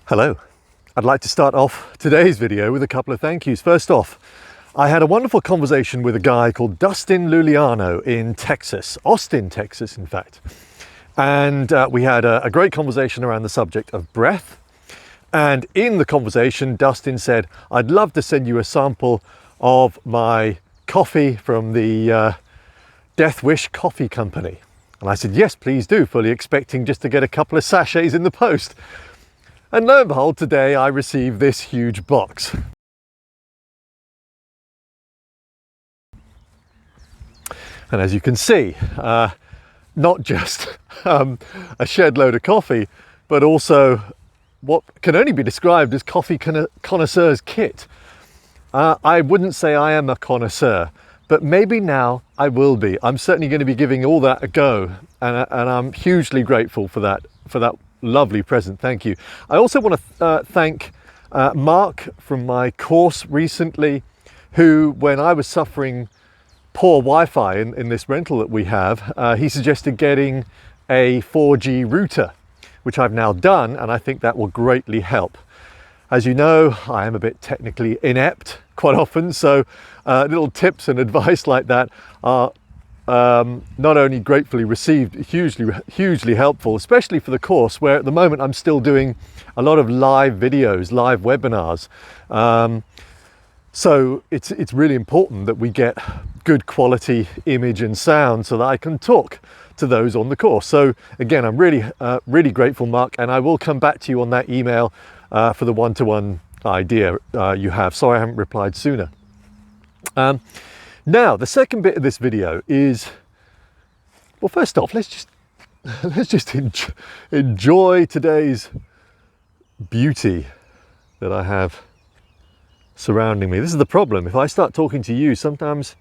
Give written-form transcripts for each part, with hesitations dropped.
Hello. I'd like to start off today's video with a couple of thank yous. First off, I had a wonderful conversation with a guy called Dustin Luliano in Texas, Austin, Texas, in fact. And we had a great conversation around the subject of breath. And in the conversation, Dustin said, I'd love to send you a sample of my coffee from the Death Wish Coffee Company. And I said, yes, please do, fully expecting just to get a couple of sachets in the post. And lo and behold, today I received this huge box. And as you can see, not just a shed load of coffee, but also what can only be described as coffee connoisseur's kit. I wouldn't say I am a connoisseur, but maybe now I will be. I'm certainly going to be giving all that a go, and I'm hugely grateful for that lovely present. Thank you. I also want to thank Mark from my course recently, who, when I was suffering poor Wi-Fi in this rental that we have, he suggested getting a 4G router, which I've now done, and I think that will greatly help. As you know, I am a bit technically inept quite often, so little tips and advice like that are not only gratefully received, hugely helpful, especially for the course, where at the moment I'm still doing a lot of live videos, live webinars. So it's really important that we get good quality image and sound so that I can talk to those on the course. So again, I'm really grateful, Mark, and I will come back to you on that email for the one-to-one idea you have. Sorry I haven't replied sooner. Now, the second bit of this video is, well, first off, let's just enjoy today's beauty that I have surrounding me. This is the problem. If I start talking to you, sometimes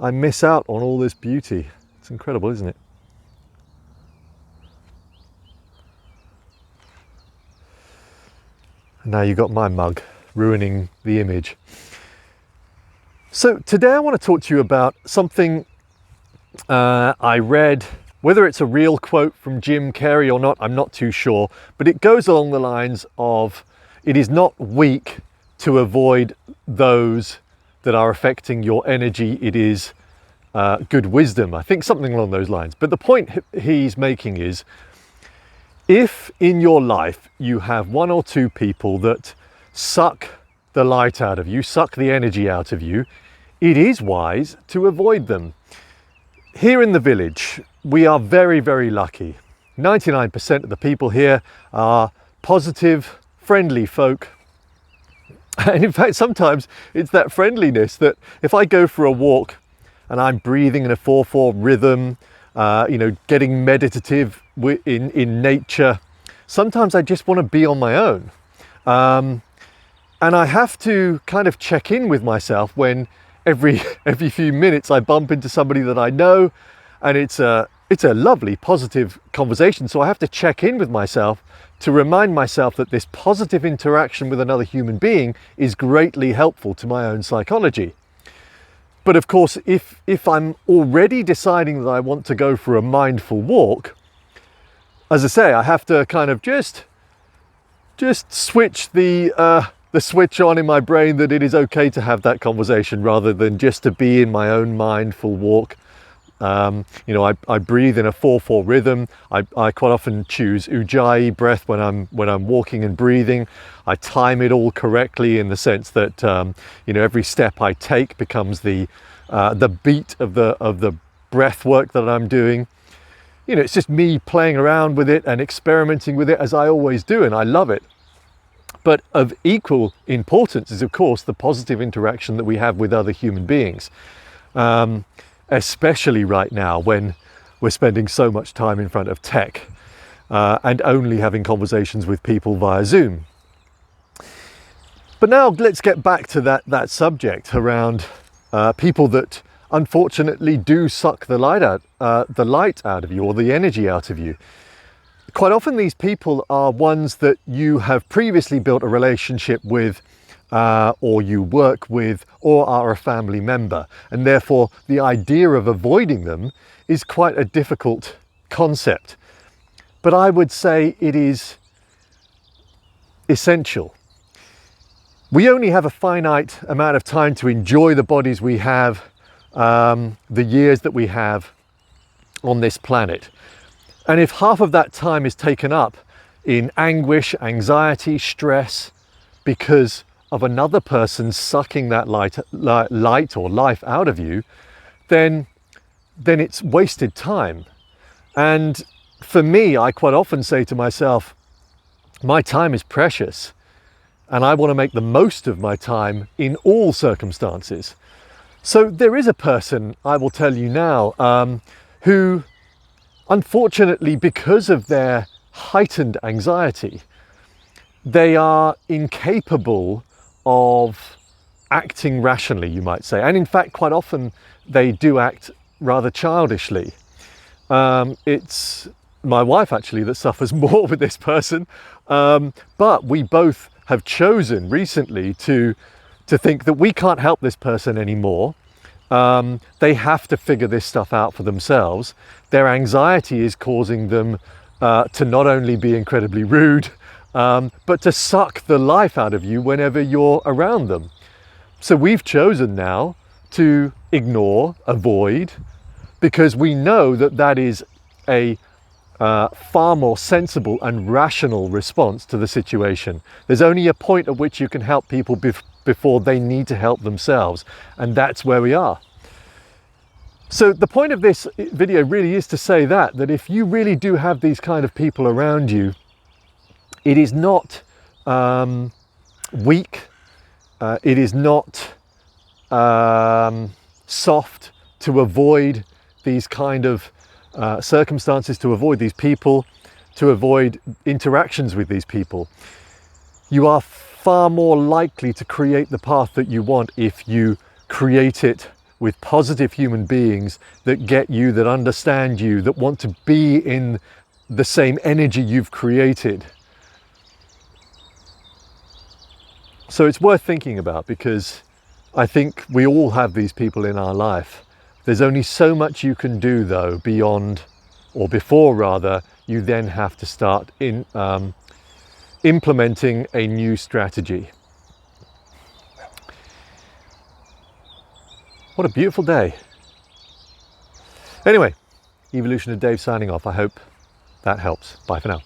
I miss out on all this beauty. It's incredible, isn't it? And now you've got my mug ruining the image. So today I want to talk to you about something I read. Whether it's a real quote from Jim Carrey or not, I'm not too sure, but it goes along the lines of, it is not weak to avoid those that are affecting your energy. It is good wisdom. I think something along those lines. But the point he's making is, if in your life you have one or two people that suck the light out of you, suck the energy out of you, it is wise to avoid them. Here in the village, we are very, very lucky. 99% of the people here are positive, friendly folk. And in fact, sometimes it's that friendliness that if I go for a walk and I'm breathing in a 4/4 rhythm, getting meditative in nature, sometimes I just want to be on my own. And I have to kind of check in with myself when every few minutes I bump into somebody that I know, and it's a lovely, positive conversation. So I have to check in with myself to remind myself that this positive interaction with another human being is greatly helpful to my own psychology. But of course, if I'm already deciding that I want to go for a mindful walk, as I say, I have to kind of just switch the switch on in my brain that it is okay to have that conversation rather than just to be in my own mindful walk. I breathe in a 4/4 rhythm. I quite often choose Ujjayi breath when I'm walking and breathing. I time it all correctly in the sense that every step I take becomes the beat of the breath work that I'm doing. It's just me playing around with it and experimenting with it, as I always do, and I love it. But of equal importance is, of course, the positive interaction that we have with other human beings, especially right now when we're spending so much time in front of tech and only having conversations with people via Zoom. But now let's get back to that subject around people that unfortunately do suck the light out of you, or the energy out of you. Quite often these people are ones that you have previously built a relationship with, or you work with, or are a family member. And therefore the idea of avoiding them is quite a difficult concept. But I would say it is essential. We only have a finite amount of time to enjoy the bodies we have, the years that we have on this planet. And if half of that time is taken up in anguish, anxiety, stress, because of another person sucking that light or life out of you, then it's wasted time. And for me, I quite often say to myself, my time is precious, and I want to make the most of my time in all circumstances. So there is a person, I will tell you now, who, unfortunately, because of their heightened anxiety, they are incapable of acting rationally, you might say. And in fact, quite often they do act rather childishly. It's my wife actually that suffers more with this person, but we both have chosen recently to think that we can't help this person anymore. They have to figure this stuff out for themselves. Their anxiety is causing them to not only be incredibly rude, but to suck the life out of you whenever you're around them. So we've chosen now to ignore, avoid, because we know that that is a far more sensible and rational response to the situation. There's only a point at which you can help people before they need to help themselves, and that's where we are. So the point of this video really is to say that if you really do have these kind of people around you, it is not weak, it is not soft to avoid these kind of circumstances, to avoid these people, to avoid interactions with these people. You are far more likely to create the path that you want if you create it with positive human beings that get you, that understand you, that want to be in the same energy you've created. So it's worth thinking about, because I think we all have these people in our life. There's only so much you can do though beyond, or before rather, you then have to start implementing a new strategy. What a beautiful day. Anyway, Evolution of Dave signing off. I hope that helps. Bye for now.